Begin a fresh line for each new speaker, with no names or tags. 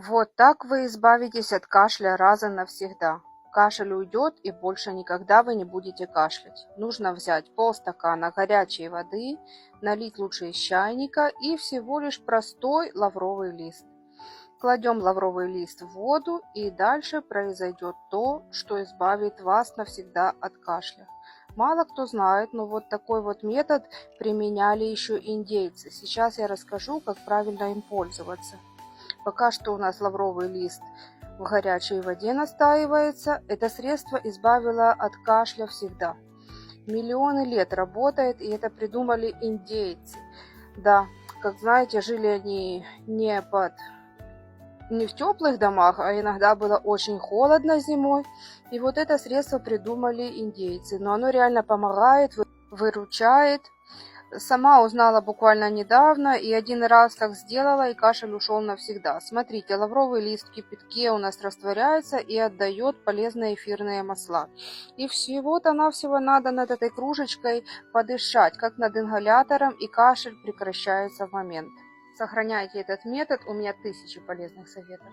Вот так вы избавитесь от кашля раз и навсегда. Кашель уйдет, и больше никогда вы не будете кашлять. Нужно взять полстакана горячей воды, налить лучше из чайника и всего лишь простой лавровый лист. Кладем лавровый лист в воду, и дальше произойдет то, что избавит вас навсегда от кашля. Мало кто знает, но вот такой вот метод применяли еще индейцы. Сейчас я расскажу, как правильно им пользоваться. Пока что у нас лавровый лист в горячей воде настаивается. Это средство избавило от кашля всегда. Миллионы лет работает, и это придумали индейцы. Да, как знаете, жили они не в теплых домах, а иногда было очень холодно зимой. И вот это средство придумали индейцы. Но оно реально помогает, выручает. Сама узнала буквально недавно, и один раз как сделала, и кашель ушел навсегда. Смотрите, лавровый лист в кипятке у нас растворяется и отдает полезные эфирные масла. И всего-то навсего надо над этой кружечкой подышать, как над ингалятором, и кашель прекращается в момент. Сохраняйте этот метод, у меня тысячи полезных советов.